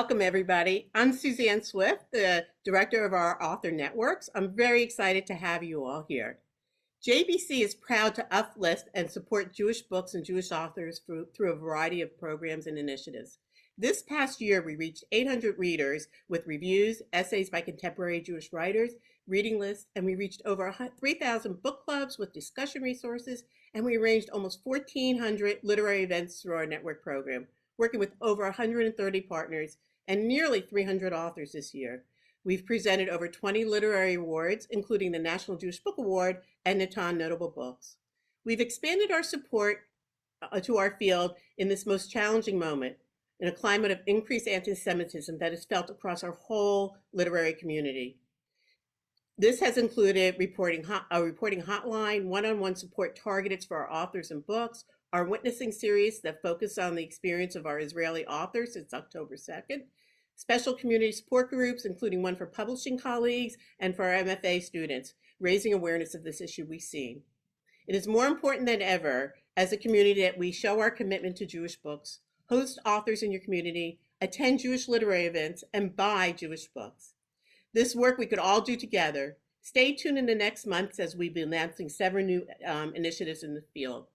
Welcome, everybody. I'm Suzanne Swift, the director of our author networks. I'm very excited to have you all here. JBC is proud to uplift and support Jewish books and Jewish authors through a variety of programs and initiatives. This past year, we reached 800 readers with reviews, essays by contemporary Jewish writers, reading lists, and we reached over 3,000 book clubs with discussion resources, and we arranged almost 1,400 literary events through our network program, working with over 130 partners and nearly 300 authors this year. We've presented over 20 literary awards, including the National Jewish Book Award and Natan Notable Books. We've expanded our support to our field in this most challenging moment, in a climate of increased anti-Semitism that is felt across our whole literary community. This has included a reporting hotline, one-on-one support targeted for our authors and books, our witnessing series that focus on the experience of our Israeli authors since October 2nd, special community support groups, including one for publishing colleagues and for our MFA students, raising awareness of this issue we've seen. It is more important than ever as a community that we show our commitment to Jewish books, host authors in your community, attend Jewish literary events, and buy Jewish books. This work we could all do together. Stay tuned in the next months as we'll be announcing several new initiatives in the field.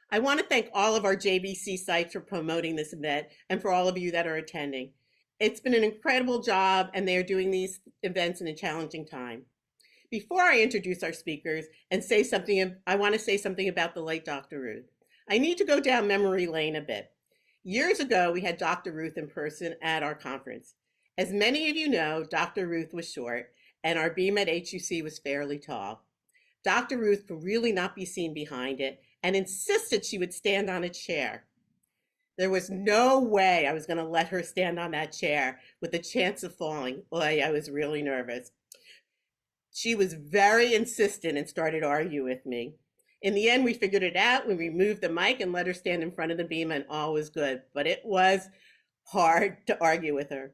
I want to thank all of our JBC sites for promoting this event and for all of you that are attending. It's been an incredible job, and they are doing these events in a challenging time. Before I introduce our speakers and say something, I want to say something about the late Dr. Ruth. I need to go down memory lane a bit. Years ago, we had Dr. Ruth in person at our conference. As many of you know, Dr. Ruth was short, and our beam at HUC was fairly tall. Dr. Ruth could really not be seen behind it and insisted she would stand on a chair. There was no way I was going to let her stand on that chair with the chance of falling. Boy, I was really nervous. She was very insistent and started arguing with me. In the end, we figured it out. We removed the mic and let her stand in front of the beam, and all was good. But it was hard to argue with her.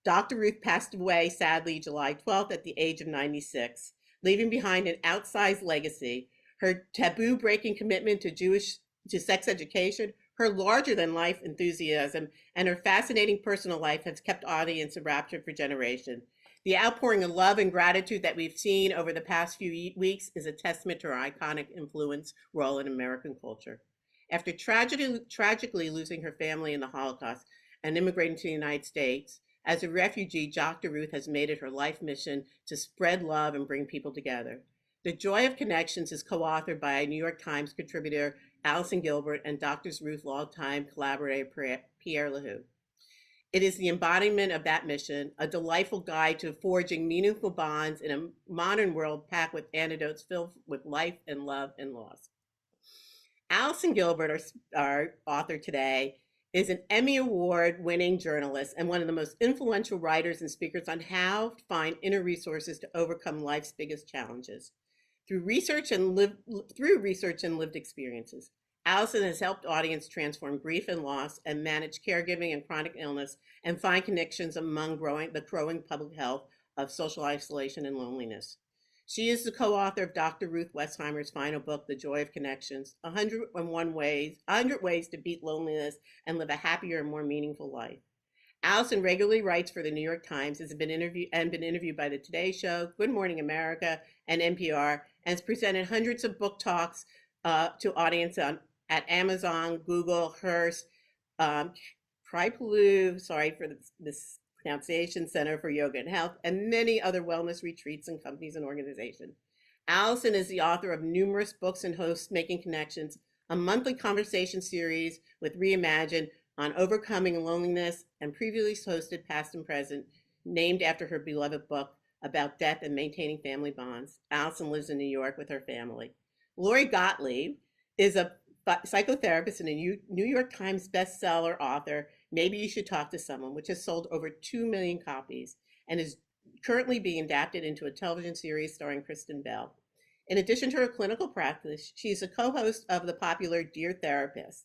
Dr. Ruth passed away, sadly, July 12th at the age of 96, leaving behind an outsized legacy. Her taboo-breaking commitment to sex education, her larger-than-life enthusiasm, and her fascinating personal life has kept audience enraptured for generations. The outpouring of love and gratitude that we've seen over the past few weeks is a testament to her iconic influence role in American culture. After tragically losing her family in the Holocaust and immigrating to the United States, as a refugee, Dr. Ruth has made it her life mission to spread love and bring people together. The Joy of Connections is co-authored by New York Times contributor Allison Gilbert and Dr. Ruth's longtime collaborator Pierre LaHue. It is the embodiment of that mission, a delightful guide to forging meaningful bonds in a modern world packed with anecdotes filled with life and love and loss. Allison Gilbert, our author today, is an Emmy Award-winning journalist and one of the most influential writers and speakers on how to find inner resources to overcome life's biggest challenges. Through research and lived experiences, Allison has helped audience transform grief and loss and manage caregiving and chronic illness and find connections among the growing public health of social isolation and loneliness. She is the co-author of Dr. Ruth Westheimer's final book, The Joy of Connections, 100 Ways to Beat Loneliness and Live a Happier and More Meaningful Life. Allison regularly writes for the New York Times, has been interviewed by the Today Show, Good Morning America, and NPR, and has presented hundreds of book talks to audience at Amazon, Google, Hearst, Tripaloo, sorry for this pronunciation, Center for Yoga and Health, and many other wellness retreats and companies and organizations. Allison is the author of numerous books and hosts Making Connections, a monthly conversation series with Reimagine on overcoming loneliness, and previously hosted Past and Present, named after her beloved book about death and maintaining family bonds. Allison lives in New York with her family. Lori Gottlieb is a psychotherapist and a New York Times bestseller author, Maybe You Should Talk to Someone, which has sold over 2 million copies and is currently being adapted into a television series starring Kristen Bell. In addition to her clinical practice, she's a co-host of the popular Dear Therapist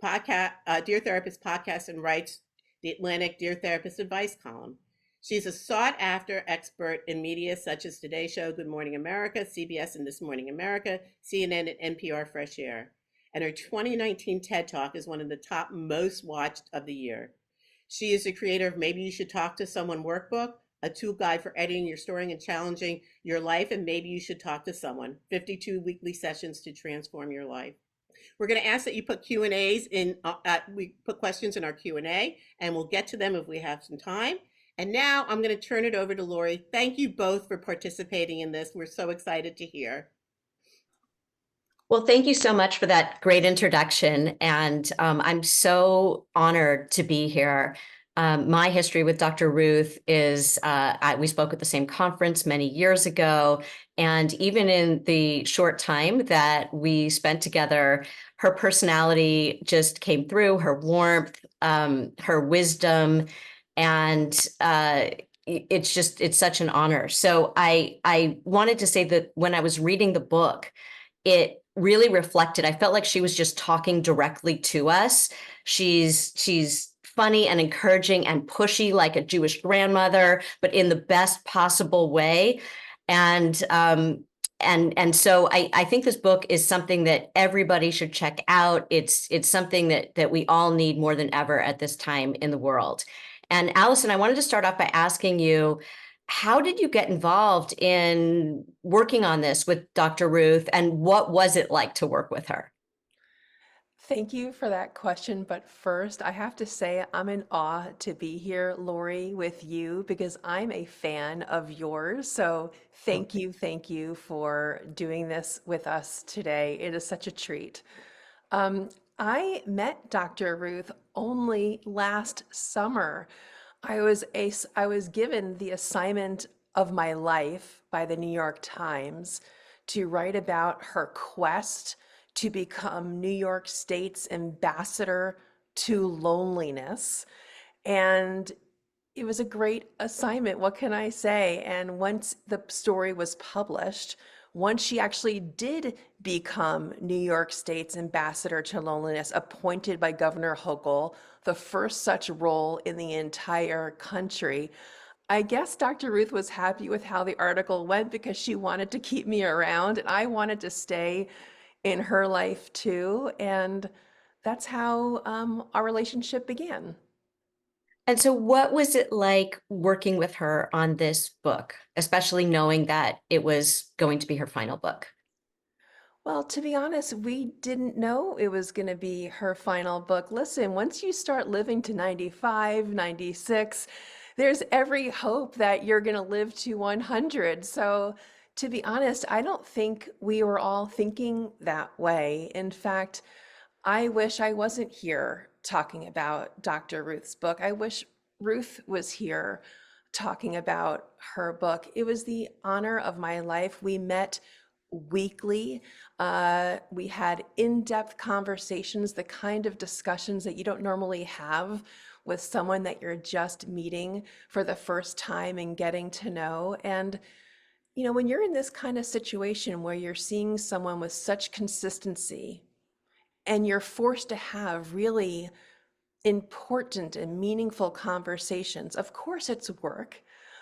podcast and writes the Atlantic Dear Therapist Advice column. She's a sought-after expert in media such as Today Show, Good Morning America, CBS and This Morning America, CNN, and NPR Fresh Air. And her 2019 TED Talk is one of the top most watched of the year. She is the creator of Maybe You Should Talk to Someone workbook, a tool guide for editing your story and challenging your life, and Maybe You Should Talk to Someone, 52 weekly sessions to transform your life. We're going to ask that you put Q&As in, we put questions in our Q&A, and we'll get to them if we have some time. And now I'm going to turn it over to Lori. Thank you both for participating in this. We're so excited to hear. Well, thank you so much for that great introduction. And I'm so honored to be here. My history with Dr. Ruth is we spoke at the same conference many years ago. And even in the short time that we spent together, her personality just came through, her warmth, her wisdom, and it's such an honor. So I wanted to say that when I was reading the book, it really reflected, I felt like she was just talking directly to us. She's funny and encouraging and pushy like a Jewish grandmother, but in the best possible way. And so I think this book is something that everybody should check out. It's something that we all need more than ever at this time in the world. And Allison, I wanted to start off by asking you, how did you get involved in working on this with Dr. Ruth, and what was it like to work with her? Thank you for that question. But first, I have to say I'm in awe to be here, Lori, with you because I'm a fan of yours. So thank you for doing this with us today. It is such a treat. I met Dr. Ruth only last summer. I was given the assignment of my life by the New York Times to write about her quest to become New York State's ambassador to loneliness. And it was a great assignment. What can I say? And once the story was published, once she actually did become New York State's ambassador to loneliness, appointed by Governor Hochul, the first such role in the entire country, I guess Dr. Ruth was happy with how the article went because she wanted to keep me around and I wanted to stay in her life too. And that's how our relationship began. And so what was it like working with her on this book, especially knowing that it was going to be her final book? Well, to be honest, we didn't know it was going to be her final book. Listen, once you start living to 95, 96, there's every hope that you're going to live to 100. So, to be honest, I don't think we were all thinking that way. In fact, I wish I wasn't here talking about Dr. Ruth's book. I wish Ruth was here talking about her book. It was the honor of my life. We met weekly. We had in-depth conversations, the kind of discussions that you don't normally have with someone that you're just meeting for the first time and getting to know. And, you know, when you're in this kind of situation where you're seeing someone with such consistency and you're forced to have really important and meaningful conversations, of course it's work.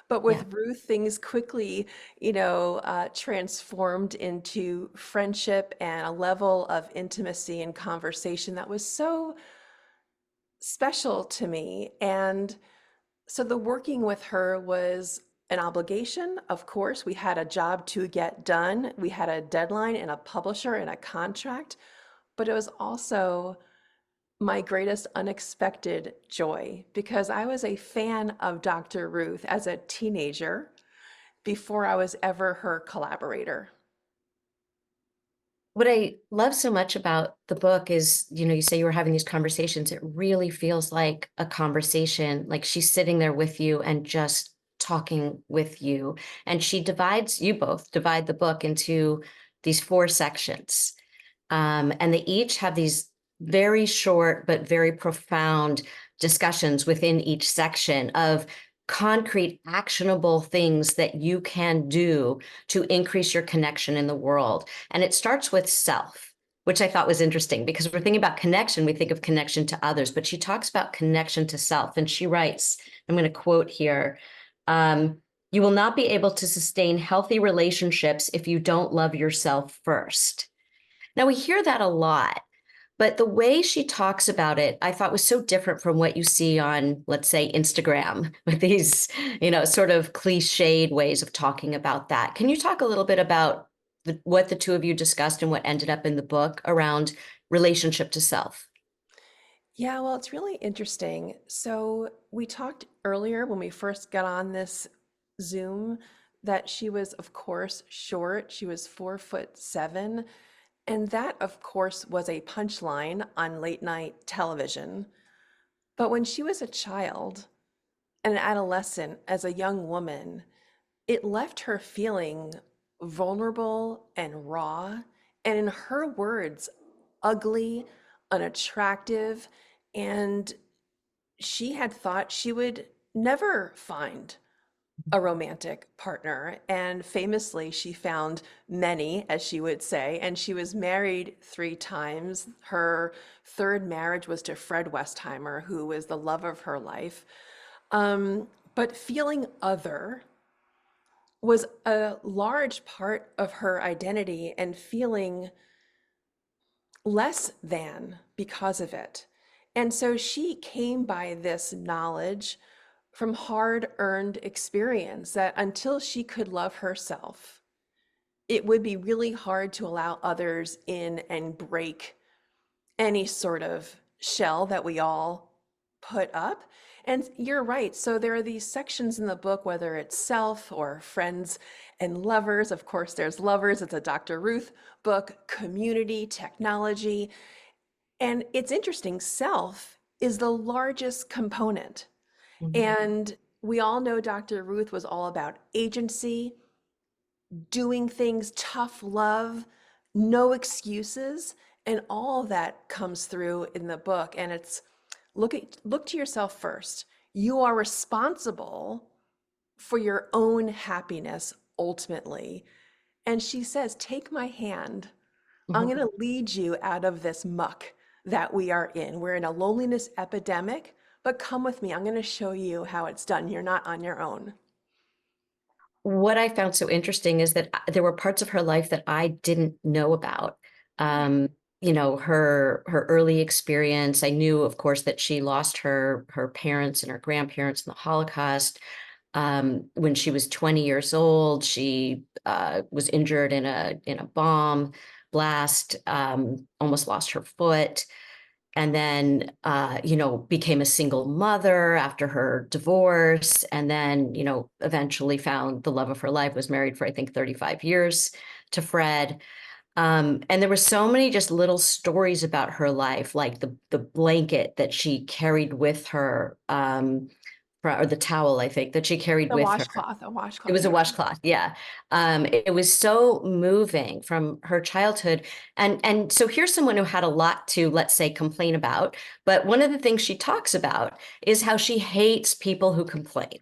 But with Ruth, things quickly, transformed into friendship and a level of intimacy and conversation that was so special to me. And so the working with her was an obligation. Of course, we had a job to get done. We had a deadline and a publisher and a contract, but it was also my greatest unexpected joy because I was a fan of Dr. Ruth as a teenager before I was ever her collaborator. What I love so much about the book is, you say you were having these conversations. It really feels like a conversation, like she's sitting there with you and just talking with you. And you both divide the book into these 4 sections. And they each have these very short but very profound discussions within each section of concrete, actionable things that you can do to increase your connection in the world. And it starts with self, which I thought was interesting because we're thinking about connection, we think of connection to others, but she talks about connection to self. And she writes, I'm going to quote here, you will not be able to sustain healthy relationships if you don't love yourself first. Now, we hear that a lot, But the way she talks about it, I thought was so different from what you see on, let's say, Instagram with these, sort of cliched ways of talking about that. Can you talk a little bit about what the two of you discussed and what ended up in the book around relationship to self? Yeah, well, it's really interesting. So we talked earlier when we first got on this Zoom that she was, of course, short. She was 4'7". And that, of course, was a punchline on late night television. But when she was a child, an adolescent, as a young woman, it left her feeling vulnerable and raw, and in her words, ugly, unattractive, and she had thought she would never find a romantic partner. And famously, she found many, as she would say, and she was married 3 times. Her third marriage was to Fred Westheimer, who was the love of her life. But feeling other was a large part of her identity, and feeling less than because of it. And so she came by this knowledge from hard earned experience that until she could love herself, it would be really hard to allow others in and break any sort of shell that we all put up. And you're right. So there are these sections in the book, whether it's self or friends and lovers. Of course, there's lovers. It's a Dr. Ruth book, community, technology. And it's interesting. Self is the largest component. And we all know Dr. Ruth was all about agency, doing things, tough love, no excuses, and all that comes through in the book. And it's look to yourself first. You are responsible for your own happiness ultimately. And she says, "Take my hand. I'm going to lead you out of this muck that we are in. We're in a loneliness epidemic, but come with me. I'm going to show you how it's done. You're not on your own." What I found so interesting is that there were parts of her life that I didn't know about. Her early experience. I knew, of course, that she lost her parents and her grandparents in the Holocaust. When she was 20 years old, she was injured in a bomb blast, almost lost her foot, and then became a single mother after her divorce, and then eventually found the love of her life, was married for I think 35 years to Fred. And there were so many just little stories about her life, like the blanket that she carried with her, or the towel, I think, that she carried A with her. washcloth, a It washcloth. was a washcloth, yeah. It was so moving from her childhood. And so here's someone who had a lot to, let's say, complain about. But one of the things she talks about is how she hates people who complain.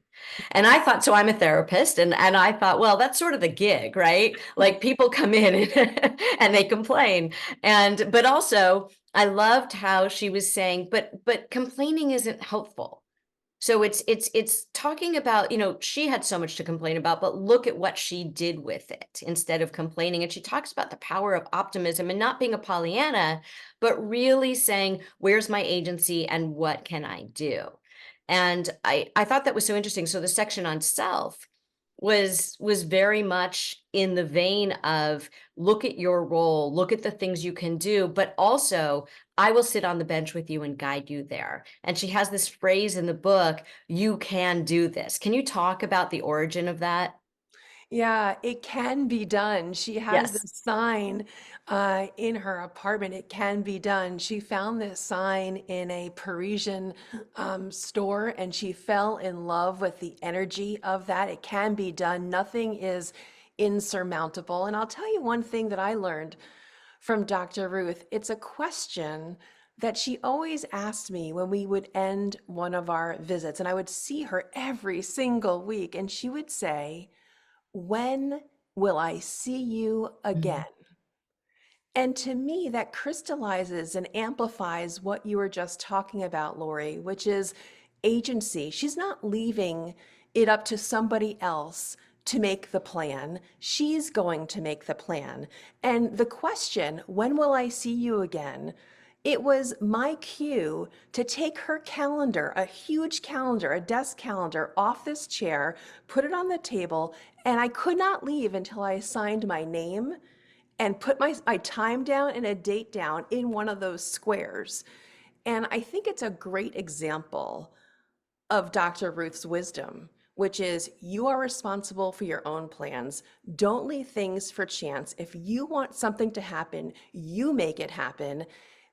And I thought, so I'm a therapist, and I thought, well, that's sort of the gig, right? Like people come in and they complain. But also I loved how she was saying, but complaining isn't helpful. So it's talking about, she had so much to complain about, but look at what she did with it instead of complaining. And she talks about the power of optimism and not being a Pollyanna, but really saying, where's my agency and what can I do? And I thought that was so interesting. So the section on self was very much in the vein of look at your role, look at the things you can do, but also I will sit on the bench with you and guide you there. And she has this phrase in the book, you can do this. Can you talk about the origin of that? Yeah, it can be done. She has Yes. this sign in her apartment. It can be done. She found this sign in a Parisian store, and she fell in love with the energy of that. It can be done. Nothing is insurmountable. And I'll tell you one thing that I learned from Dr. Ruth. It's a question that she always asked me when we would end one of our visits, and I would see her every single week, and she would say, "When will I see you Mhm. again?" And to me, that crystallizes and amplifies what you were just talking about, Lori, which is agency. She's not leaving it up to somebody else to make the plan. She's going to make the plan. And the question, when will I see you again, it was my cue to take her calendar, a huge calendar, a desk calendar, off this chair, put it on the table, and I could not leave until I signed my name and put my time down and a date down in one of those squares. And I think it's a great example of Dr. Ruth's wisdom, which is you are responsible for your own plans. Don't leave things for chance. If you want something to happen, you make it happen.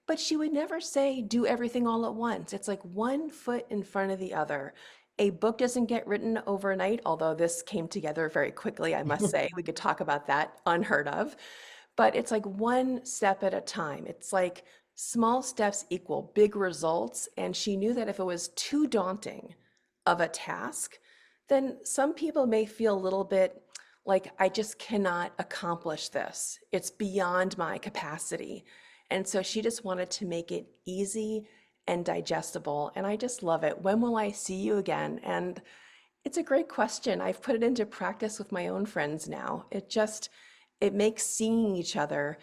But she would never say, do everything all at once. It's like one foot in front of the other. A book doesn't get written overnight, although this came together very quickly, I must say. We could talk about that, unheard of. But it's like one step at a time. It's like small steps equal big results. And she knew that if it was too daunting of a task, then some people may feel a little bit like, I just cannot accomplish this. It's beyond my capacity. And so she just wanted to make it easy and digestible. And I just love it. When will I see you again? And it's a great question. I've put it into practice with my own friends now. It makes seeing each other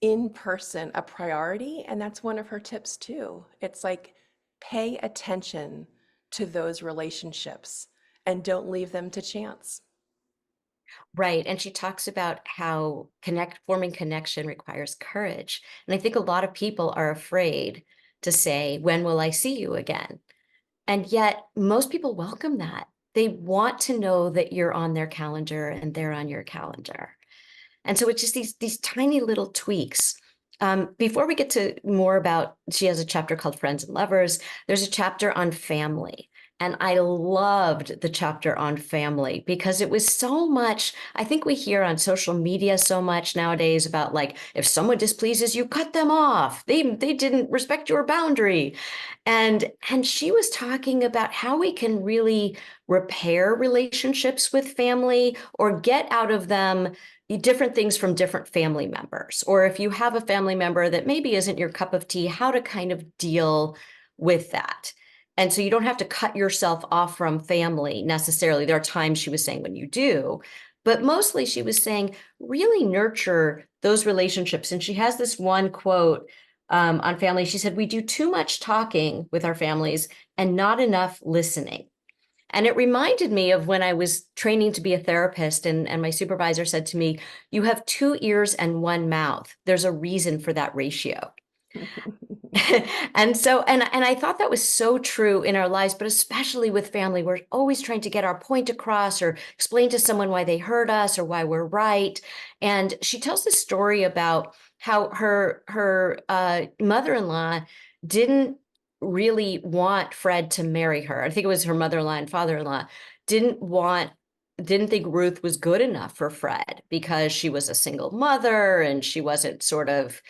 in person a priority. And that's one of her tips too. It's like, pay attention to those relationships and don't leave them to chance. Right. And she talks about how forming connection requires courage. And I think a lot of people are afraid to say, when will I see you again? And yet most people welcome that. They want to know that you're on their calendar and they're on your calendar. And so it's just these tiny little tweaks. Before we get to more about, she has a chapter called Friends and Lovers. There's a chapter on family. And I loved the chapter on family because it was so much, I think we hear on social media so much nowadays about like, if someone displeases you, cut them off. They didn't respect your boundary. And she was talking about how we can really repair relationships with family or get out of them different things from different family members. Or if you have a family member that maybe isn't your cup of tea, how to kind of deal with that. And so you don't have to cut yourself off from family necessarily. There are times, she was saying, when you do, but mostly she was saying, really nurture those relationships. And she has this one quote on family. She said, we do too much talking with our families and not enough listening. And it reminded me of when I was training to be a therapist, and my supervisor said to me, you have 2 ears and 1 mouth. There's a reason for that ratio. And so, and I thought that was so true in our lives, but especially with family, we're always trying to get our point across or explain to someone why they hurt us or why we're right. And she tells this story about how her mother-in-law didn't really want Fred to marry her. I think it was her mother-in-law and father-in-law didn't think Ruth was good enough for Fred because she was a single mother and she wasn't sort of,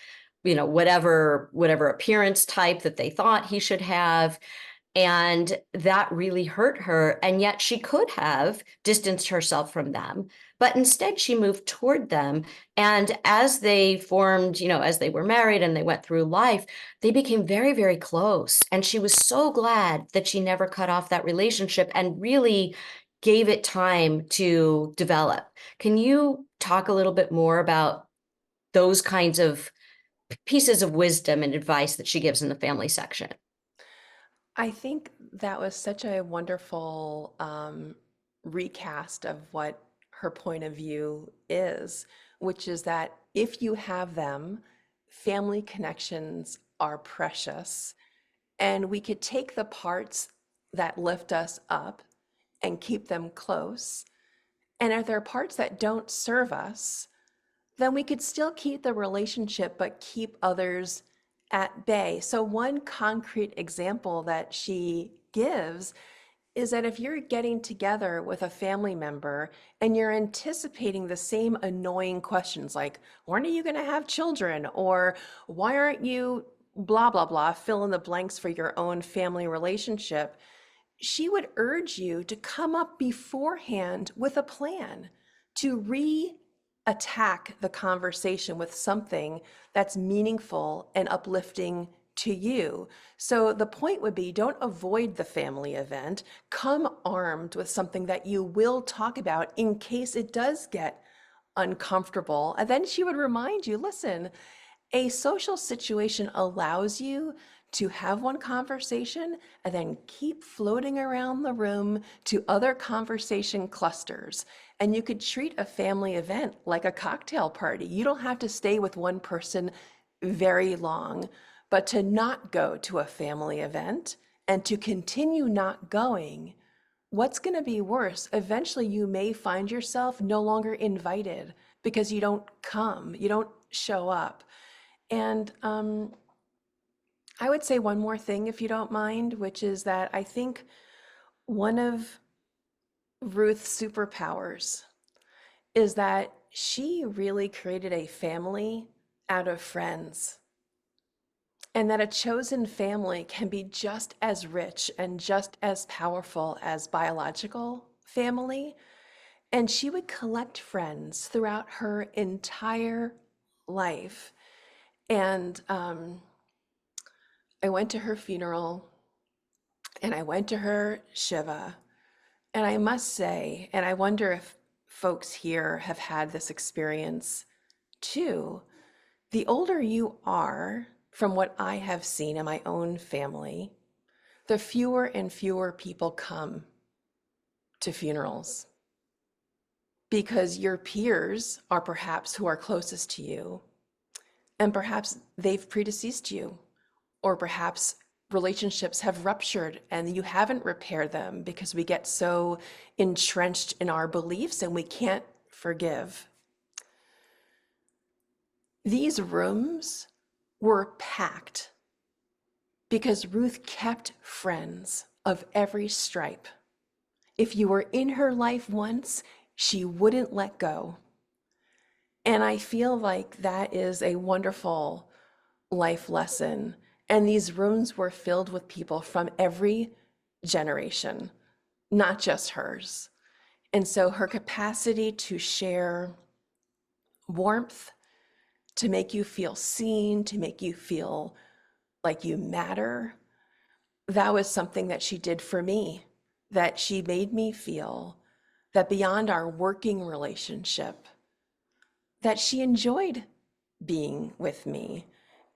whatever appearance type that they thought he should have. And that really hurt her. And yet she could have distanced herself from them, but instead she moved toward them. And as they formed, as they were married and they went through life, they became very, very close. And she was so glad that she never cut off that relationship and really gave it time to develop. Can you talk a little bit more about those kinds of pieces of wisdom and advice that she gives in the family section? I think that was such a wonderful recast of what her point of view is, which is that if you have them, family connections are precious. And we could take the parts that lift us up and keep them close. And if there are parts that don't serve us, then we could still keep the relationship, but keep others at bay. So one concrete example that she gives is that if you're getting together with a family member and you're anticipating the same annoying questions like, when are you going to have children? Or why aren't you blah, blah, blah, fill in the blanks for your own family relationship, she would urge you to come up beforehand with a plan to attack the conversation with something that's meaningful and uplifting to you. So the point would be, don't avoid the family event. Come armed with something that you will talk about in case it does get uncomfortable. And then she would remind you, listen, A social situation allows you to have one conversation and then keep floating around the room to other conversation clusters. And you could treat a family event like a cocktail party. You don't have to stay with one person very long, but to not go to a family event and to continue not going, what's going to be worse? Eventually, you may find yourself no longer invited because you don't come, you don't show up. And I would say one more thing, if you don't mind, which is that I think one of Ruth's superpowers is that she really created a family out of friends, and that a chosen family can be just as rich and just as powerful as biological family. And she would collect friends throughout her entire life. And I went to her funeral and I went to her Shiva. And I must say, and I wonder if folks here have had this experience too, the older you are, from what I have seen in my own family, the fewer and fewer people come to funerals because your peers are perhaps who are closest to you, and perhaps they've predeceased you, or perhaps relationships have ruptured and you haven't repaired them because we get so entrenched in our beliefs and we can't forgive. These rooms were packed because Ruth kept friends of every stripe. If you were in her life once, she wouldn't let go. And I feel like that is a wonderful life lesson. And these rooms were filled with people from every generation, not just hers. And so her capacity to share warmth, to make you feel seen, to make you feel like you matter, that was something that she did for me, that she made me feel that beyond our working relationship, that she enjoyed being with me.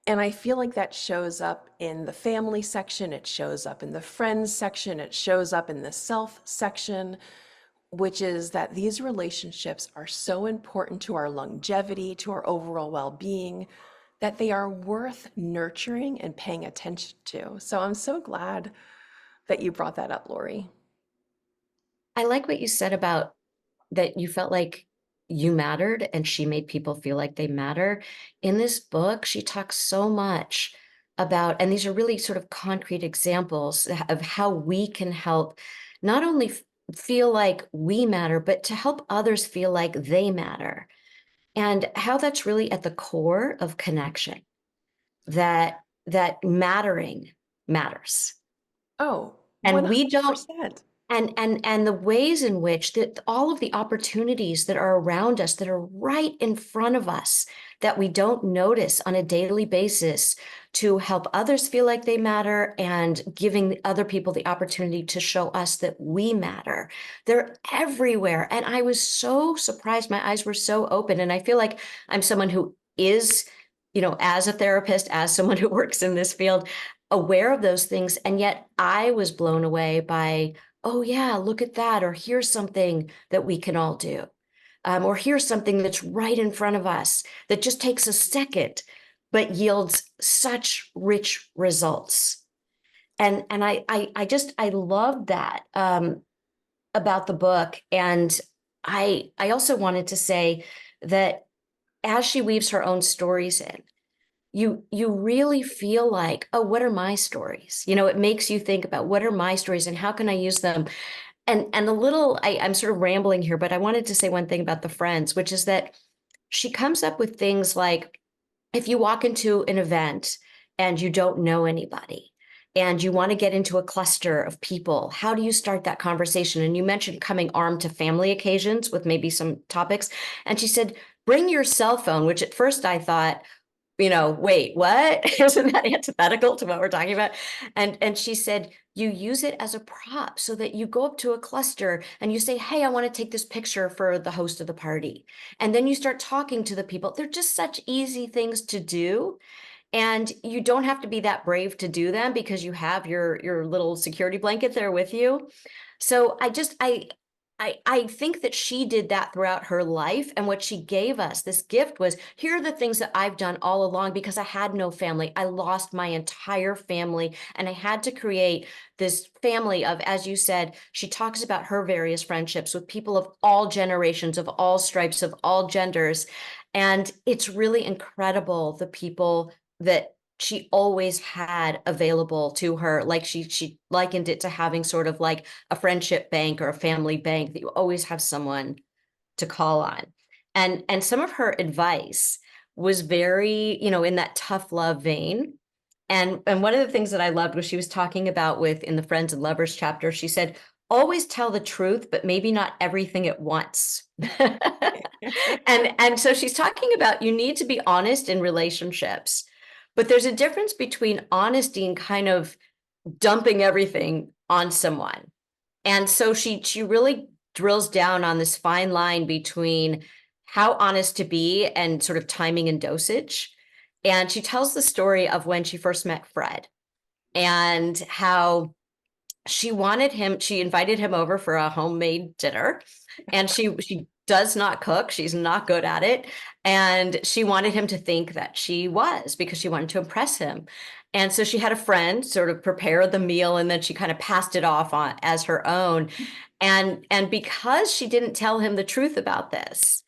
And I feel like that shows up in the family section, it shows up in the friends section, it shows up in the self section, which is that these relationships are so important to our longevity, to our overall well-being, that they are worth nurturing and paying attention to. So I'm so glad that you brought that up, Lori. I like what you said about that you felt like you mattered and she made people feel like they matter. In this book, she talks so much about, and these are really sort of concrete examples of how we can help not only feel like we matter, but to help others feel like they matter. And how that's really at the core of connection, that mattering matters. Oh, And we don't 100%. and the ways in which that all of the opportunities that are around us, that are right in front of us, that we don't notice on a daily basis to help others feel like they matter and giving other people the opportunity to show us that we matter. They're everywhere. And I was so surprised. My eyes were so open. And I feel like I'm someone who is, as a therapist, as someone who works in this field, aware of those things. And yet I was blown away by, oh yeah, look at that, or here's something that we can all do. Or here's something that's right in front of us that just takes a second, but yields such rich results. And I love that about the book. And I also wanted to say that as she weaves her own stories in, you really feel like, oh, what are my stories? It makes you think about what are my stories and how can I use them? And I'm sort of rambling here, but I wanted to say one thing about the friends, which is that she comes up with things like, if you walk into an event and you don't know anybody and you want to get into a cluster of people, how do you start that conversation? And you mentioned coming armed to family occasions with maybe some topics. And she said, bring your cell phone, which at first I thought, wait, what? Isn't that antithetical to what we're talking about? And she said, you use it as a prop so that you go up to a cluster and you say, hey, I want to take this picture for the host of the party. And then you start talking to the people. They're just such easy things to do. And you don't have to be that brave to do them because you have your little security blanket there with you. So I think that she did that throughout her life. And what she gave us, this gift was, here are the things that I've done all along because I had no family. I lost my entire family and I had to create this family of, as you said, she talks about her various friendships with people of all generations, of all stripes, of all genders. And it's really incredible, the people that she always had available to her. Like she likened it to having sort of like a friendship bank or a family bank, that you always have someone to call on. And some of her advice was very, in that tough love vein. And one of the things that I loved was she was talking about with in the Friends and Lovers chapter, she said, always tell the truth, but maybe not everything at once. And so she's talking about, you need to be honest in relationships, but there's a difference between honesty and kind of dumping everything on someone. And so she really drills down on this fine line between how honest to be and sort of timing and dosage. And she tells the story of when she first met Fred and how she invited him over for a homemade dinner, and she does not cook. She's not good at it. And she wanted him to think that she was, because she wanted to impress him. And so she had a friend sort of prepare the meal, and then she kind of passed it off as her own. And because she didn't tell him the truth about this,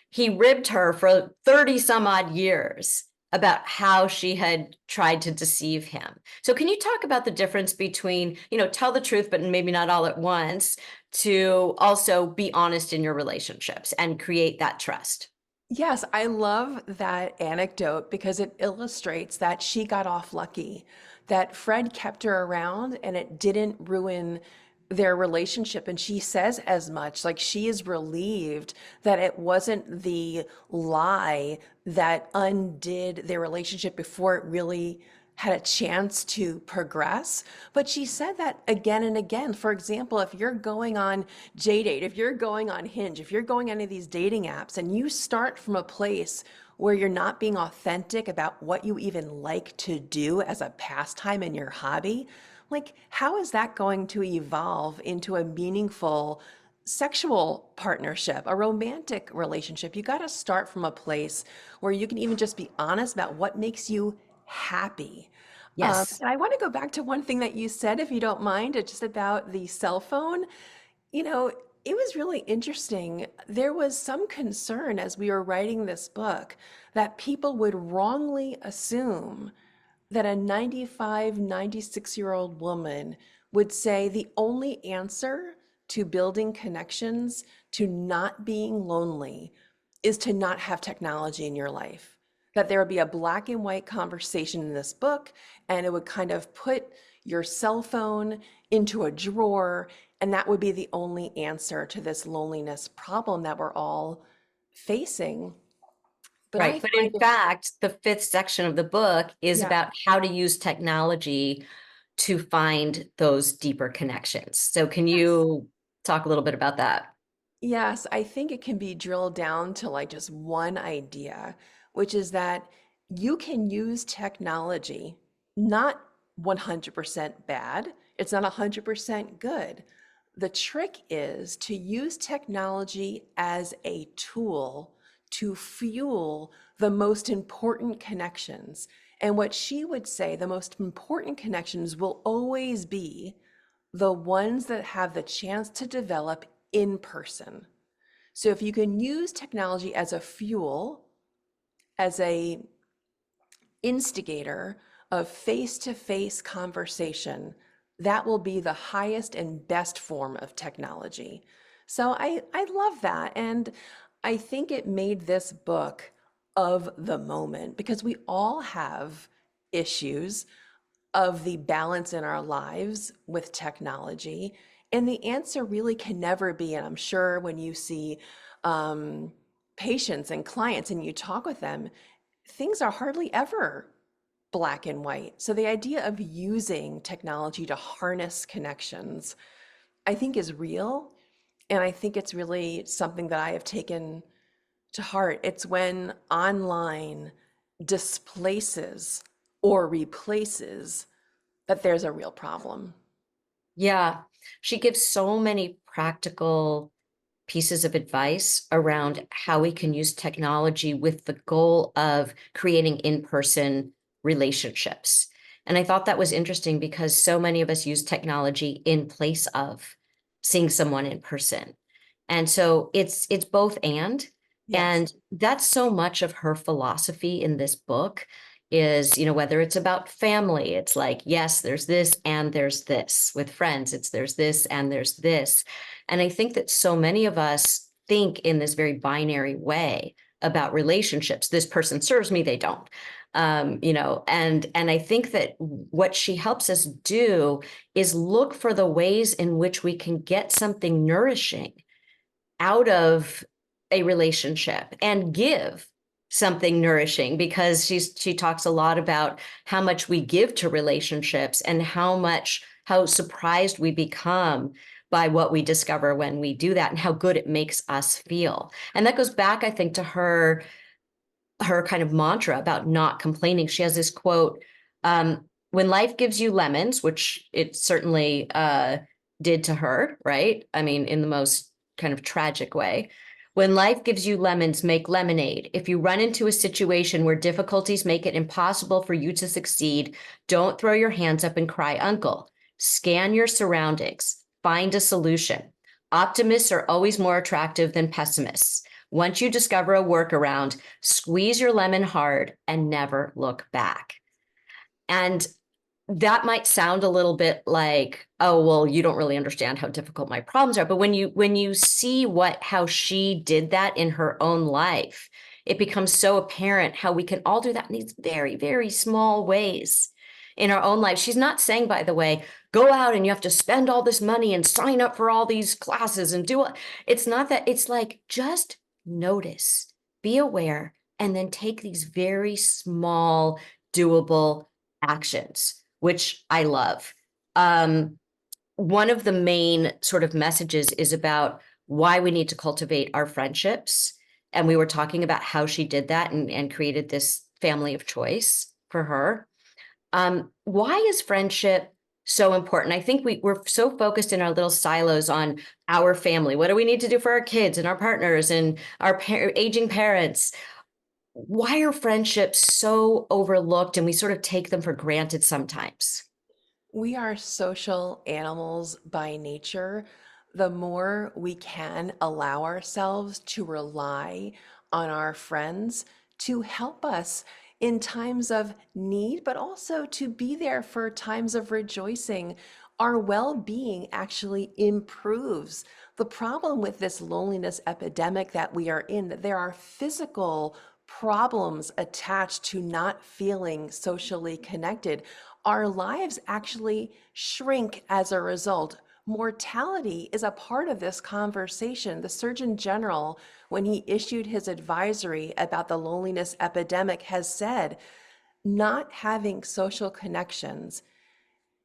he ribbed her for 30 some odd years about how she had tried to deceive him. So can you talk about the difference between, tell the truth, but maybe not all at once, to also be honest in your relationships and create that trust? Yes, I love that anecdote because it illustrates that she got off lucky, that Fred kept her around and it didn't ruin their relationship. And she says as much, like she is relieved that it wasn't the lie that undid their relationship before it really had a chance to progress. But she said that again and again. For example, if you're going on JDate, if you're going on Hinge, if you're going on any of these dating apps and you start from a place where you're not being authentic about what you even like to do as a pastime in your hobby, like how is that going to evolve into a meaningful sexual partnership, a romantic relationship? You got to start from a place where you can even just be honest about what makes you happy. Yes. And I want to go back to one thing that you said, if you don't mind, just about the cell phone. You know, it was really interesting. There was some concern as we were writing this book that people would wrongly assume that a 95, 96-year-old woman would say the only answer to building connections, to not being lonely, is to not have technology in your life. That there would be a black and white conversation in this book, and it would kind of put your cell phone into a drawer, and that would be the only answer to this loneliness problem that we're all facing. But I Right. But in find it, fact, the fifth section of the book is yeah. about how to use technology to find those deeper connections. So can Yes. you talk a little bit about that? Yes, I think it can be drilled down to like just one idea, which is that you can use technology, not 100% bad, it's not 100% good. The trick is to use technology as a tool to fuel the most important connections. And what she would say, the most important connections will always be the ones that have the chance to develop in person. So if you can use technology as a fuel, as a instigator of face-to-face conversation, that will be the highest and best form of technology. So I love that. And I think it made this book of the moment because we all have issues of the balance in our lives with technology. And the answer really can never be, and I'm sure when you see patients and clients and you talk with them, things are hardly ever black and white. So the idea of using technology to harness connections, I think is real. And I think it's really something that I have taken to heart. It's when online displaces or replaces that there's a real problem. Yeah, she gives so many practical pieces of advice around how we can use technology with the goal of creating in-person relationships. And I thought that was interesting because so many of us use technology in place of seeing someone in person. And so it's both Yes. and that's so much of her philosophy in this book is, whether it's about family, it's like, yes, there's this and there's this. With friends, it's there's this and there's this. And I think that so many of us think in this very binary way about relationships. This person serves me, they don't. And I think that what she helps us do is look for the ways in which we can get something nourishing out of a relationship and give something nourishing, because she talks a lot about how much we give to relationships and how surprised we become by what we discover when we do that and how good it makes us feel. And that goes back, I think, to her kind of mantra about not complaining. She has this quote, when life gives you lemons, which it certainly did to her, right? I mean, in the most kind of tragic way. When life gives you lemons, make lemonade. If you run into a situation where difficulties make it impossible for you to succeed, don't throw your hands up and cry uncle. Scan your surroundings. Find a solution. Optimists are always more attractive than pessimists. Once you discover a workaround, squeeze your lemon hard and never look back. And that might sound a little bit like, oh, well, you don't really understand how difficult my problems are. But when you see how she did that in her own life, it becomes so apparent how we can all do that in these very, very small ways in our own life. She's not saying, by the way, go out and you have to spend all this money and sign up for all these classes and do it. It's not that. It's like, just notice, be aware, and then take these very small, doable actions, which I love. One of the main sort of messages is about why we need to cultivate our friendships. And we were talking about how she did that and created this family of choice for her. Why is friendship so important? I think we're so focused in our little silos on our family. What do we need to do for our kids and our partners and our aging parents? Why are friendships so overlooked and we sort of take them for granted sometimes? We are social animals by nature. The more we can allow ourselves to rely on our friends to help us in times of need, but also to be there for times of rejoicing, our well being actually improves. The problem with this loneliness epidemic that we are in, that there are physical problems attached to not feeling socially connected. Our lives actually shrink as a result. Mortality is a part of this conversation. The Surgeon General, when he issued his advisory about the loneliness epidemic, has said not having social connections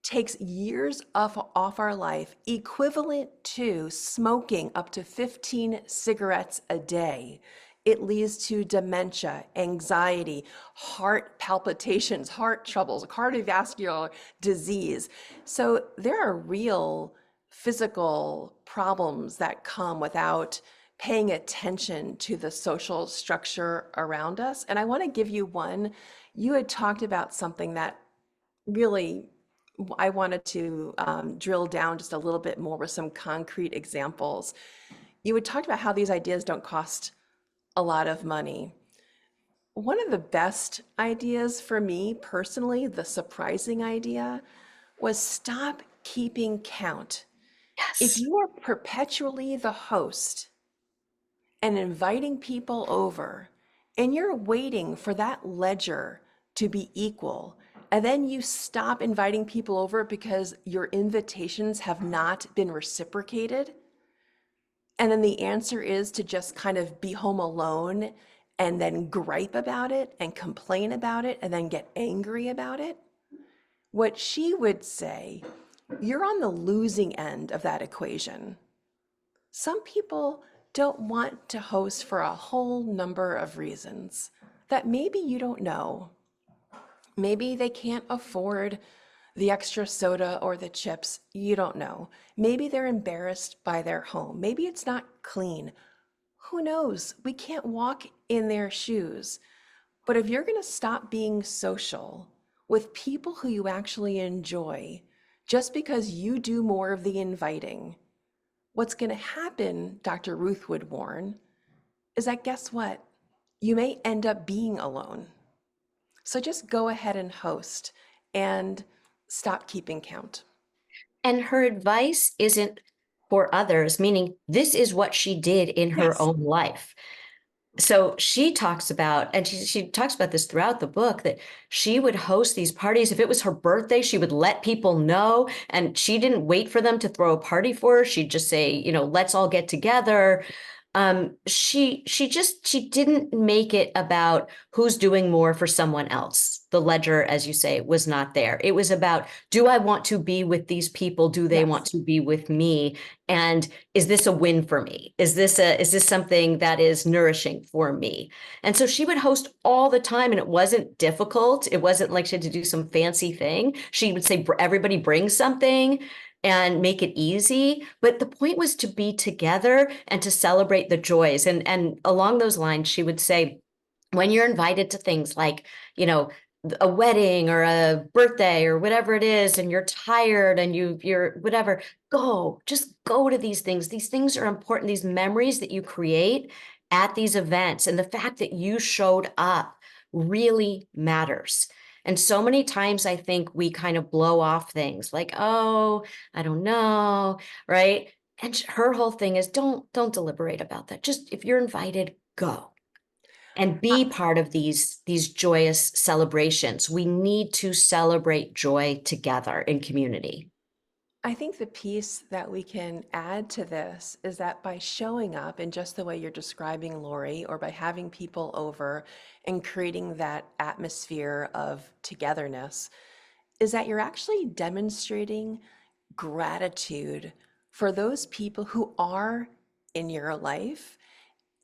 takes years off our life, equivalent to smoking up to 15 cigarettes a day. It leads to dementia, anxiety, heart palpitations, heart troubles, cardiovascular disease. So there are real physical problems that come without paying attention to the social structure around us. And I want to give you one. You had talked about something that really I wanted to drill down just a little bit more with some concrete examples. You had talked about how these ideas don't cost a lot of money. One of the best ideas for me personally, the surprising idea, was stop keeping count. If Yes. you are perpetually the host and inviting people over, and you're waiting for that ledger to be equal, and then you stop inviting people over because your invitations have not been reciprocated, and then the answer is to just kind of be home alone and then gripe about it and complain about it and then get angry about it. What she would say, you're on the losing end of that equation. Some people don't want to host for a whole number of reasons that maybe you don't know. Maybe they can't afford the extra soda or the chips. You don't know. Maybe they're embarrassed by their home. Maybe it's not clean. Who knows? We can't walk in their shoes. But if you're going to stop being social with people who you actually enjoy just because you do more of the inviting, what's going to happen, Dr. Ruth would warn, is that guess what? You may end up being alone. So just go ahead and host and stop keeping count. And her advice isn't for others, meaning this is what she did in her Yes. own life. So she talks about, and she talks about this throughout the book, that she would host these parties. If it was her birthday, she would let people know, and she didn't wait for them to throw a party for her. She'd just say, you know, let's all get together. She didn't make it about who's doing more for someone else. The ledger, as you say, was not there. It was about, do I want to be with these people? Do they Yes. want to be with me? And is this a win for me? Is this something that is nourishing for me? And so she would host all the time, and it wasn't difficult. It wasn't like she had to do some fancy thing. She would say, everybody bring something and make it easy. But the point was to be together and to celebrate the joys. And along those lines, she would say, when you're invited to things like, you know, a wedding or a birthday or whatever it is, and you're tired and you're whatever, just go to these things. These things are important. These memories that you create at these events, and the fact that you showed up really matters. And so many times I think we kind of blow off things like, oh, I don't know, right? And her whole thing is don't deliberate about that. Just if you're invited, go and be part of these joyous celebrations. We need to celebrate joy together in community. I think the piece that we can add to this is that by showing up in just the way you're describing, Lori, or by having people over and creating that atmosphere of togetherness, is that you're actually demonstrating gratitude for those people who are in your life.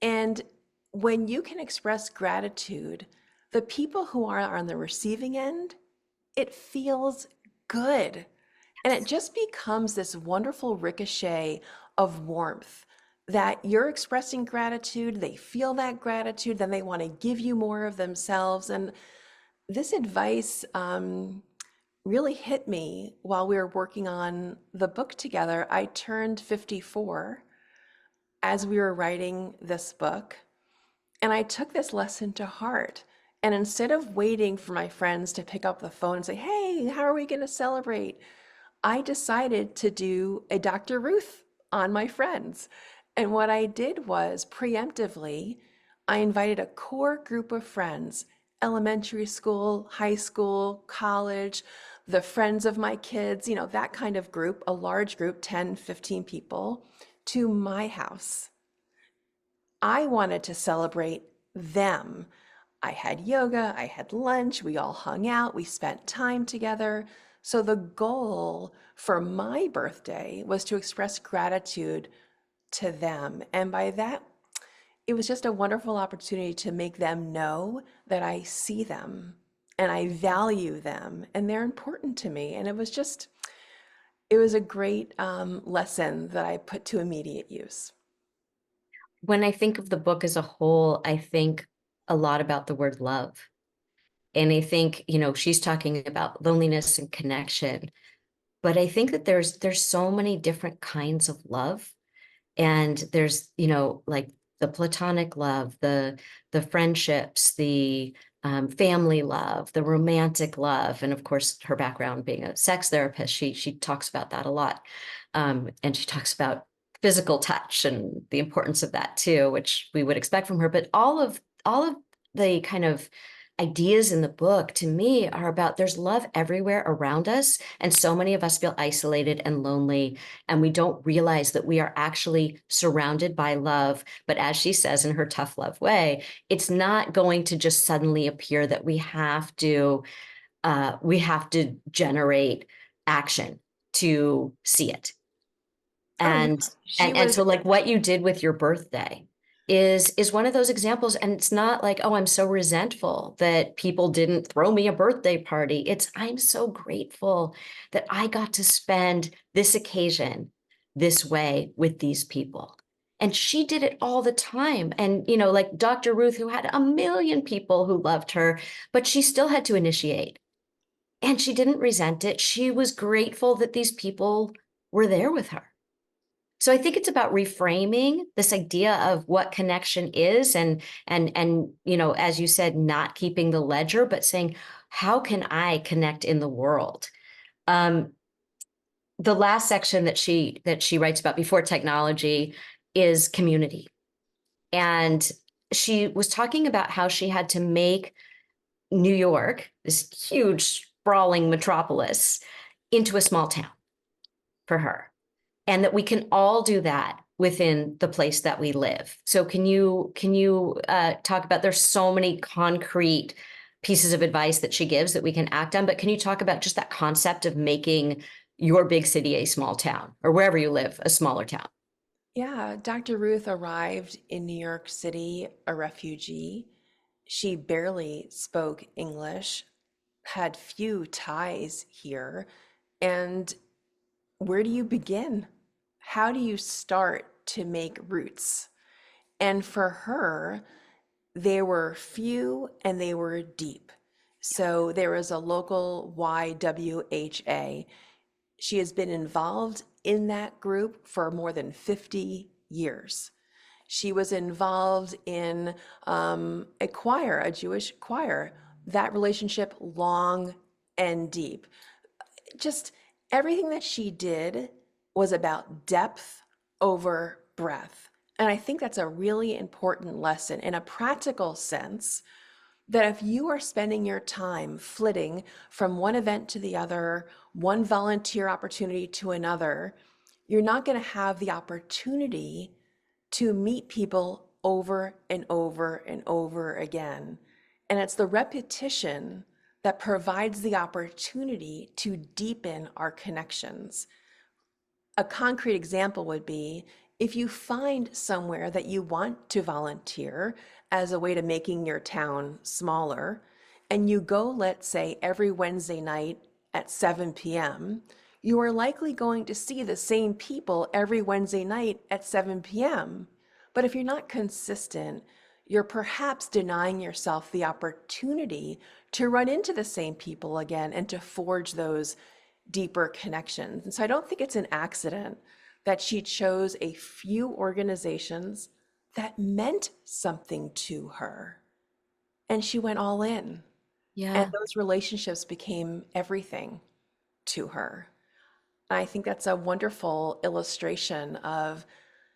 And when you can express gratitude, the people who are on the receiving end, it feels good. And it just becomes this wonderful ricochet of warmth that you're expressing gratitude, they feel that gratitude, then they want to give you more of themselves. And this advice really hit me while we were working on the book together. I turned 54 as we were writing this book, and I took this lesson to heart. And instead of waiting for my friends to pick up the phone and say, hey, how are we going to celebrate? I decided to do a Dr. Ruth on my friends. And what I did was preemptively, I invited a core group of friends, elementary school, high school, college, the friends of my kids, you know, that kind of group, a large group, 10, 15 people, to my house. I wanted to celebrate them. I had yoga, I had lunch, we all hung out, we spent time together. So the goal for my birthday was to express gratitude to them. And by that, it was just a wonderful opportunity to make them know that I see them and I value them and they're important to me. And it was a great lesson that I put to immediate use. When I think of the book as a whole, I think a lot about the word love. And I think, you know, she's talking about loneliness and connection, but I think that there's so many different kinds of love. And there's, you know, like the platonic love, the friendships, the family love, the romantic love. And of course, her background being a sex therapist, she talks about that a lot. And she talks about physical touch and the importance of that too, which we would expect from her. But all of the kind of ideas in the book to me are about there's love everywhere around us. And so many of us feel isolated and lonely, and we don't realize that we are actually surrounded by love. But as she says in her tough love way, it's not going to just suddenly appear that we have to generate action to see it. Oh, yeah. And She and was so like what you did with your birthday is one of those examples. And it's not like, oh, I'm so resentful that people didn't throw me a birthday party. It's, I'm so grateful that I got to spend this occasion this way with these people. And she did it all the time. And, you know, like Dr. Ruth, who had a million people who loved her, but she still had to initiate. And she didn't resent it. She was grateful that these people were there with her. So I think it's about reframing this idea of what connection is, and you know, as you said, not keeping the ledger, but saying, how can I connect in the world? The last section that she writes about before technology is community. And she was talking about how she had to make New York, this huge sprawling metropolis, into a small town for her, and that we can all do that within the place that we live. So can you talk about, there's so many concrete pieces of advice that she gives that we can act on, but can you talk about just that concept of making your big city a small town, or wherever you live, a smaller town? Yeah, Dr. Ruth arrived in New York City a refugee. She barely spoke English, had few ties here. And where do you begin? How do you start to make roots? And for her, they were few and they were deep. So there was a local YWHA. She has been involved in that group for more than 50 years. She was involved in a choir, a Jewish choir, that relationship long and deep. Just everything that she did was about depth over breadth. And I think that's a really important lesson in a practical sense, that if you are spending your time flitting from one event to the other, one volunteer opportunity to another, you're not going to have the opportunity to meet people over and over and over again. And it's the repetition that provides the opportunity to deepen our connections. A concrete example would be if you find somewhere that you want to volunteer as a way to making your town smaller, and you go, let's say, every Wednesday night at 7 p.m., you are likely going to see the same people every Wednesday night at 7 p.m. But if you're not consistent, you're perhaps denying yourself the opportunity to run into the same people again and to forge those deeper connections. And so I don't think it's an accident that she chose a few organizations that meant something to her, and she went all in. Yeah. And those relationships became everything to her. I think that's a wonderful illustration of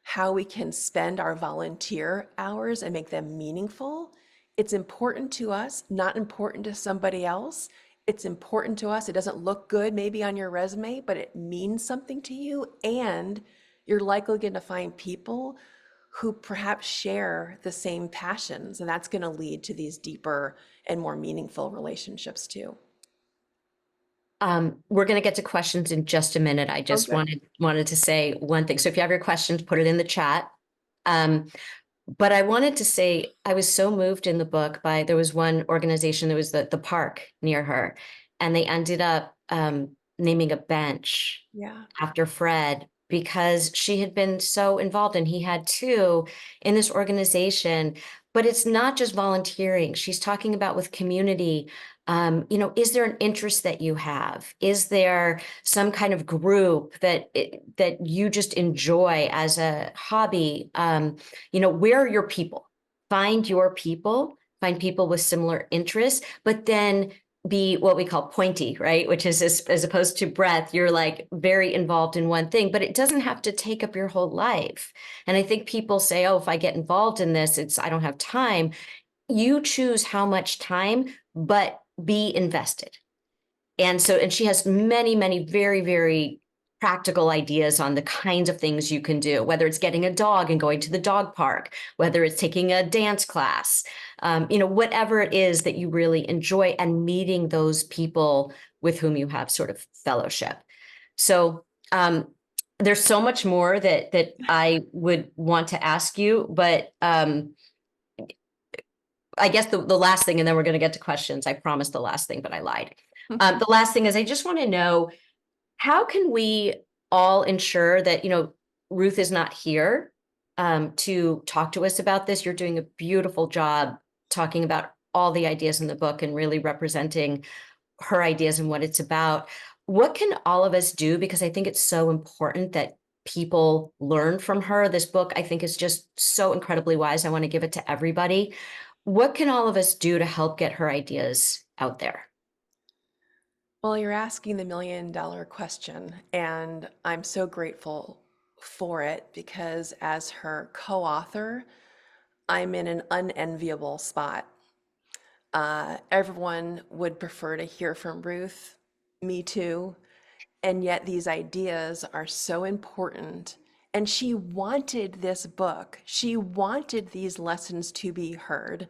how we can spend our volunteer hours and make them meaningful. It's important to us, not important to somebody else. It's important to us. It doesn't look good maybe on your resume, but it means something to you. And you're likely going to find people who perhaps share the same passions. And that's going to lead to these deeper and more meaningful relationships too. We're going to get to questions in just a minute. I just wanted to say one thing. So if you have your questions, put it in the chat. But I wanted to say, I was so moved in the book by, there was one organization, there was the park near her, and they ended up naming a bench after Fred, because she had been so involved, and he had too, in this organization. But it's not just volunteering. She's talking about with community. You know, is there an interest that you have? Is there some kind of group that you just enjoy as a hobby? You know, where are your people? Find your people, find people with similar interests, but then be what we call pointy, right? Which is, as opposed to breadth, you're like very involved in one thing, but it doesn't have to take up your whole life. And I think people say, oh, if I get involved in this, I don't have time. you choose how much time, but be invested. And she has many, many very, very practical ideas on the kinds of things you can do, whether it's getting a dog and going to the dog park, whether it's taking a dance class, whatever it is that you really enjoy, and meeting those people with whom you have sort of fellowship. So there's so much more that I would want to ask you, but I guess the last thing, and then we're going to get to questions. I promised the last thing, but I lied. The last thing is, I just want to know, how can we all ensure that, Ruth is not here to talk to us about this? You're doing a beautiful job talking about all the ideas in the book and really representing her ideas and what it's about. What can all of us do? Because I think it's so important that people learn from her. This book, I think, is just so incredibly wise. I want to give it to everybody. What can all of us do to help get her ideas out there? Well, you're asking the $1,000,000 question, and I'm so grateful for it because as her co-author, I'm in an unenviable spot. Everyone would prefer to hear from Ruth, me too, and yet these ideas are so important. And she wanted this book. She wanted these lessons to be heard.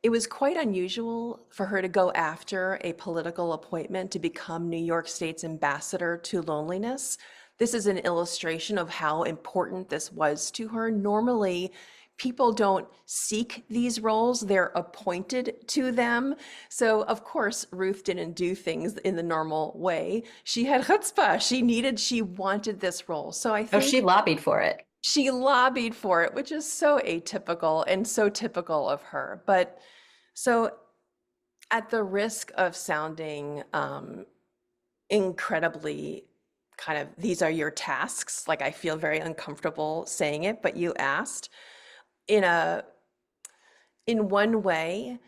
It was quite unusual for her to go after a political appointment to become New York State's ambassador to loneliness. This is an illustration of how important this was to her. Normally, people don't seek these roles, they're appointed to them. So, of course, Ruth didn't do things in the normal way. She had chutzpah. She wanted this role. So I think she lobbied for it. She lobbied for it, which is so atypical and so typical of her. But so at the risk of sounding incredibly kind of, these are your tasks, like I feel very uncomfortable saying it, but you asked, in one way,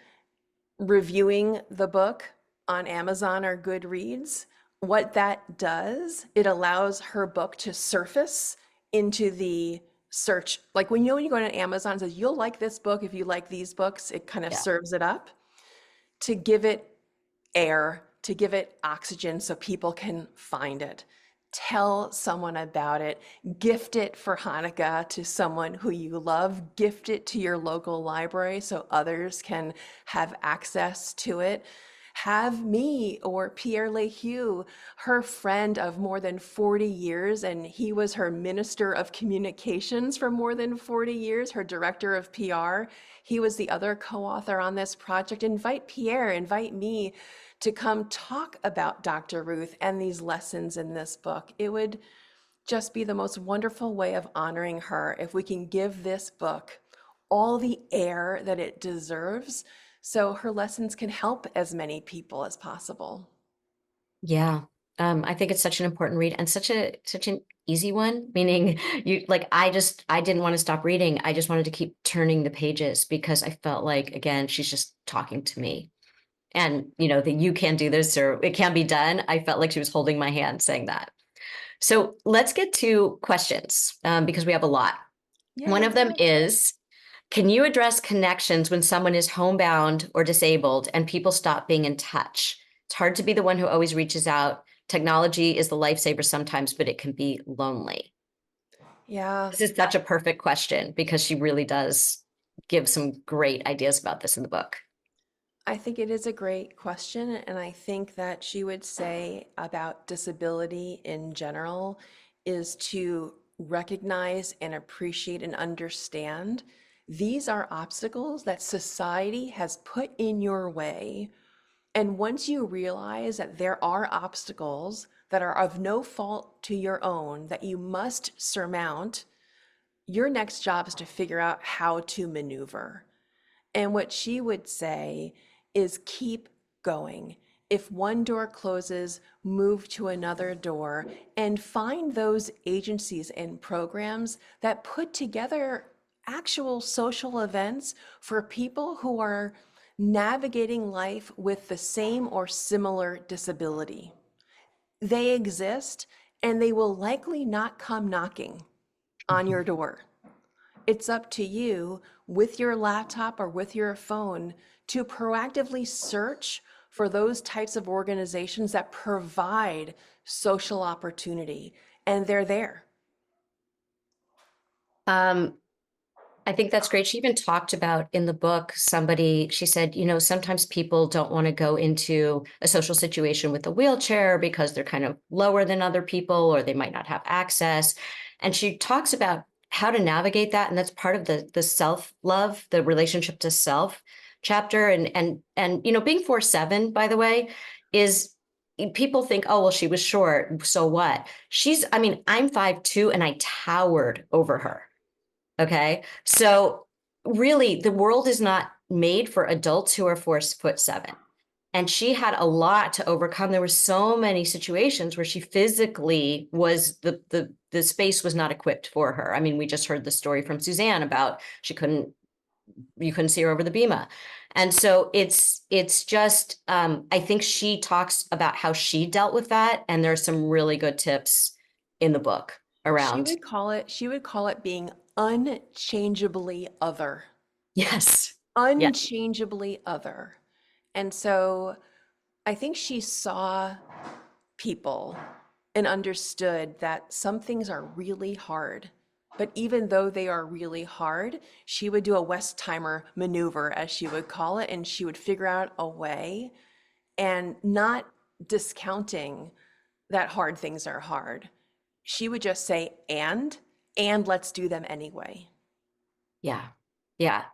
reviewing the book on Amazon or Goodreads, what that does, it allows her book to surface into the search. Like when you go to Amazon, it says, you'll like this book if you like these books, it kind of serves it up to give it air, to give it oxygen so people can find it. Tell someone about it, gift it for Hanukkah to someone who you love, gift it to your local library so others can have access to it. Have me or Pierre Lehew, her friend of more than 40 years, and he was her minister of communications for more than 40 years, her director of PR. He was the other co-author on this project. Invite Pierre, invite me to come talk about Dr. Ruth and these lessons in this book. It would just be the most wonderful way of honoring her if we can give this book all the air that it deserves so her lessons can help as many people as possible. Yeah. I think it's such an important read and such an easy one, meaning I didn't want to stop reading. I just wanted to keep turning the pages because I felt like, again, she's just talking to me. And that you can do this or it can be done. I felt like she was holding my hand saying that. So let's get to questions because we have a lot. Yeah. One of them is, can you address connections when someone is homebound or disabled and people stop being in touch? It's hard to be the one who always reaches out. Technology is the lifesaver sometimes, but it can be lonely. Yeah. This is such a perfect question because she really does give some great ideas about this in the book. I think it is a great question, and I think that she would say about disability in general is to recognize and appreciate and understand these are obstacles that society has put in your way. And once you realize that there are obstacles that are of no fault to your own that you must surmount, your next job is to figure out how to maneuver. And what she would say is keep going. If one door closes, move to another door and find those agencies and programs that put together actual social events for people who are navigating life with the same or similar disability. They exist and they will likely not come knocking on your door. It's up to you with your laptop or with your phone to proactively search for those types of organizations that provide social opportunity, and they're there. I think that's great. She even talked about in the book, she said, sometimes people don't want to go into a social situation with a wheelchair because they're kind of lower than other people, or they might not have access. And she talks about how to navigate that. And that's part of the self-love, the relationship to self chapter. And being 4'7", by the way, is people think, oh, well, she was short, so what? I'm 5'2", and I towered over her. Okay. So really, the world is not made for adults who are 4'7". And she had a lot to overcome. There were so many situations where she physically was the space was not equipped for her. I mean, we just heard the story from Suzanne about you couldn't see her over the bima. And so it's just, I think she talks about how she dealt with that. And there's some really good tips in the book around. She would call it being unchangeably other. Yes. Unchangeably other. And so I think she saw people and understood that some things are really hard. But even though they are really hard, she would do a Westheimer maneuver, as she would call it, and she would figure out a way, and not discounting that hard things are hard. She would just say, and let's do them anyway. Yeah. Yeah.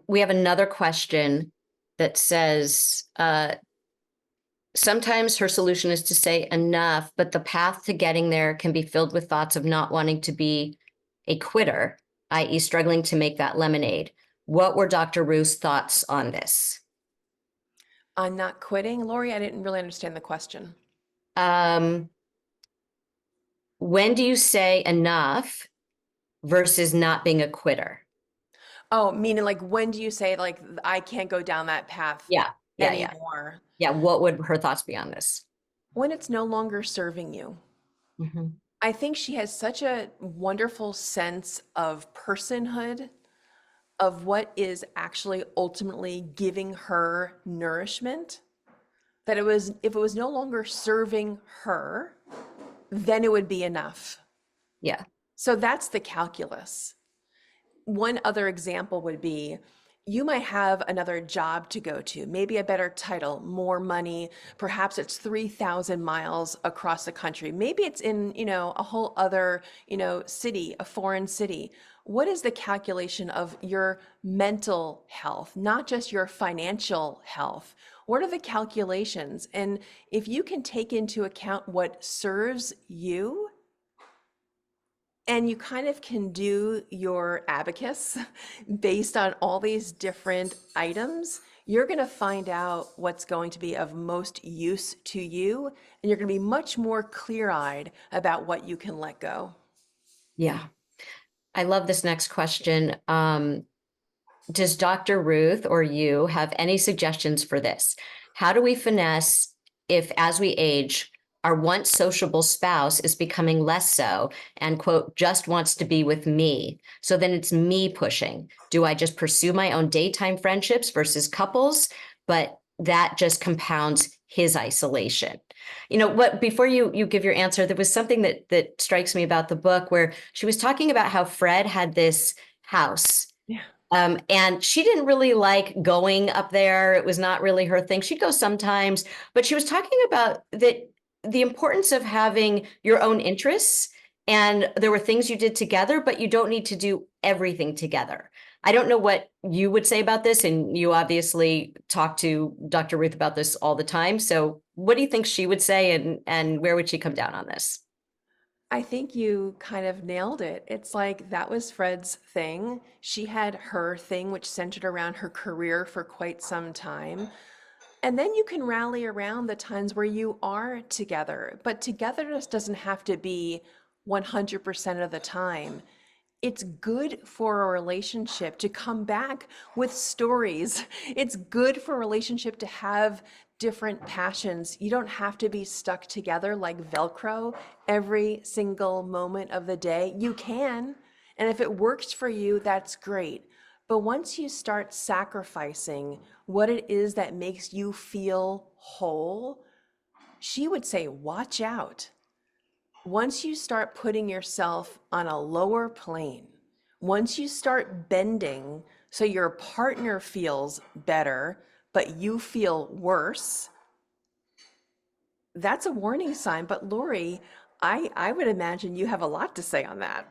We have another question that says, sometimes her solution is to say enough, but the path to getting there can be filled with thoughts of not wanting to be a quitter, i.e. struggling to make that lemonade. What were Dr. Ruth's thoughts on this? On not quitting? Lori, I didn't really understand the question. When do you say enough versus not being a quitter? Oh, meaning like, when do you say, like, I can't go down that path anymore? Yeah. What would her thoughts be on this? When it's no longer serving you. Mm-hmm. I think she has such a wonderful sense of personhood, of what is actually ultimately giving her nourishment, that if it was no longer serving her, then it would be enough. Yeah. So that's the calculus. One other example would be, you might have another job to go to, maybe a better title, more money. Perhaps it's 3,000 miles across the country. Maybe it's in, a whole other, city, a foreign city. What is the calculation of your mental health, not just your financial health? What are the calculations? And if you can take into account what serves you, and you kind of can do your abacus based on all these different items, you're going to find out what's going to be of most use to you. And you're going to be much more clear-eyed about what you can let go. Yeah. I love this next question. Does Dr. Ruth or you have any suggestions for this? How do we finesse if, as we age, our once sociable spouse is becoming less so and, quote, just wants to be with me? So then it's me pushing. Do I just pursue my own daytime friendships versus couples? But that just compounds his isolation. Before you give your answer, there was something that strikes me about the book where she was talking about how Fred had this house. Yeah. And she didn't really like going up there. It was not really her thing. She'd go sometimes, but she was talking about the importance of having your own interests. And there were things you did together, but you don't need to do everything together. I don't know what you would say about this. And you obviously talk to Dr. Ruth about this all the time. So what do you think she would say, and where would she come down on this? I think you kind of nailed it. It's like that was Fred's thing. She had her thing, which centered around her career for quite some time. And then you can rally around the times where you are together. But togetherness doesn't have to be 100% of the time. It's good for a relationship to come back with stories. It's good for a relationship to have different passions. You don't have to be stuck together like Velcro every single moment of the day. You can, And if it works for you, that's great. But once you start sacrificing what it is that makes you feel whole, she would say, watch out. Once you start putting yourself on a lower plane, once you start bending so your partner feels better, but you feel worse, that's a warning sign. But Lori, I would imagine you have a lot to say on that.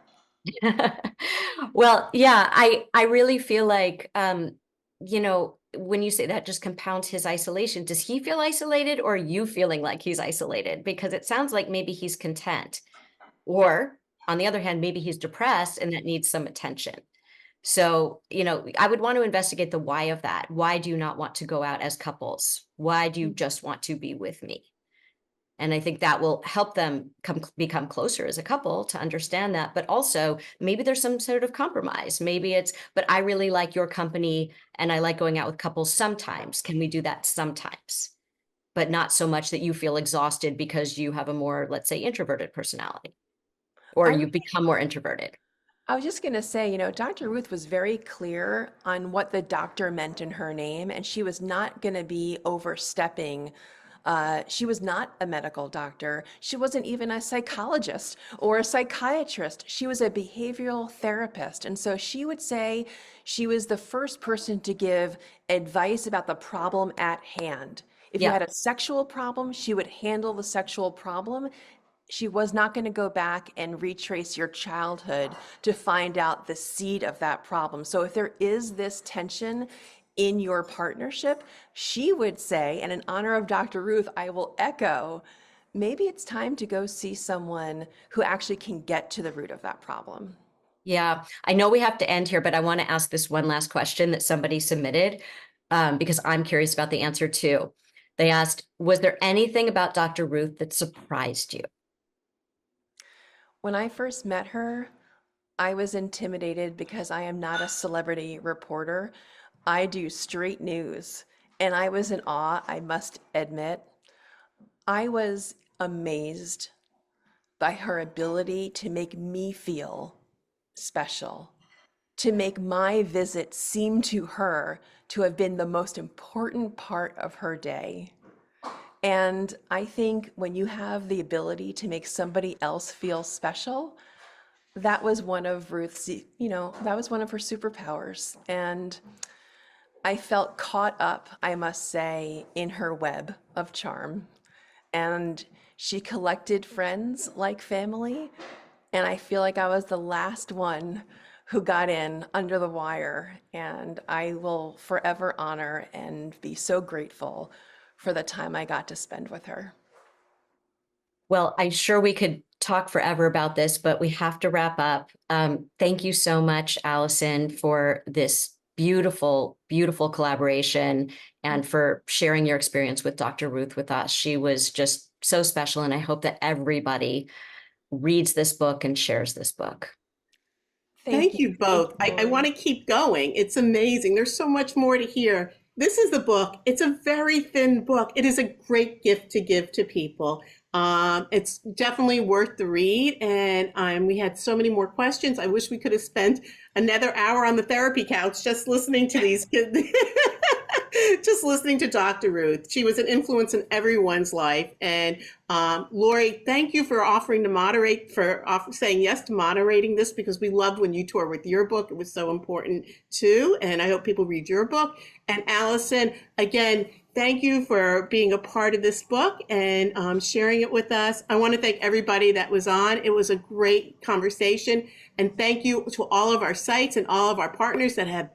Well, yeah, I really feel like, when you say that just compounds his isolation, does he feel isolated or are you feeling like he's isolated? Because it sounds like maybe he's content, or on the other hand, maybe he's depressed and that needs some attention. So, I would want to investigate the why of that. Why do you not want to go out as couples? Why do you just want to be with me? And I think that will help them become closer as a couple to understand that. But also, maybe there's some sort of compromise. Maybe it's, but I really like your company and I like going out with couples sometimes. Can we do that sometimes? But not so much that you feel exhausted because you have a more, let's say, introverted personality, or I you was, become more introverted. I was just going to say, Dr. Ruth was very clear on what the doctor meant in her name, and she was not going to be overstepping. She was not a medical doctor. She wasn't even a psychologist or a psychiatrist. She was a behavioral therapist. And so she would say she was the first person to give advice about the problem at hand. If you Yeah. had a sexual problem, she would handle the sexual problem. She was not going to go back and retrace your childhood to find out the seed of that problem. So if there is this tension in your partnership, she would say, and in honor of Dr. Ruth, I will echo, maybe it's time to go see someone who actually can get to the root of that problem. Yeah, I know we have to end here, but I want to ask this one last question that somebody submitted, because I'm curious about the answer too. They asked, was there anything about Dr. Ruth that surprised you? When I first met her, I was intimidated because I am not a celebrity reporter. I do straight news, and I was in awe, I must admit. I was amazed by her ability to make me feel special, to make my visit seem to her to have been the most important part of her day. And I think when you have the ability to make somebody else feel special, that was one of Ruth's, that was one of her superpowers. And I felt caught up, I must say, in her web of charm. And she collected friends like family. And I feel like I was the last one who got in under the wire. And I will forever honor and be so grateful for the time I got to spend with her. Well, I'm sure we could talk forever about this, but we have to wrap up. Thank you so much, Allison, for this beautiful, beautiful collaboration and for sharing your experience with Dr. Ruth with us. She was just so special, and I hope that everybody reads this book and shares this book. Thank you Thank both. you, I want Lori. to keep going. It's amazing. There's so much more to hear. This is the book. It's a very thin book. It is a great gift to give to people. It's definitely worth the read. And we had so many more questions. I wish we could have spent another hour on the therapy couch just listening to these kids. Just listening to Dr. Ruth. She was an influence in everyone's life. And Lori, thank you for offering to moderate, saying yes to moderating this, because we loved when you toured with your book. It was so important too. And I hope people read your book. And Allison, again, thank you for being a part of this book and sharing it with us. I want to thank everybody that was on. It was a great conversation. And thank you to all of our sites and all of our partners that have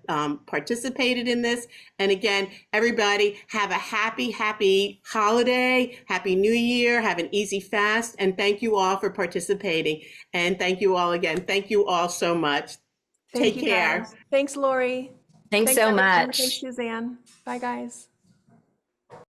participated in this. And again, everybody have a happy, happy holiday, happy new year, have an easy fast. And thank you all for participating. And thank you all again. Thank you all so much. Thank Take you, care. guys. Thanks, Lori. Thanks so everyone. much. Thanks, Suzanne. Bye, guys.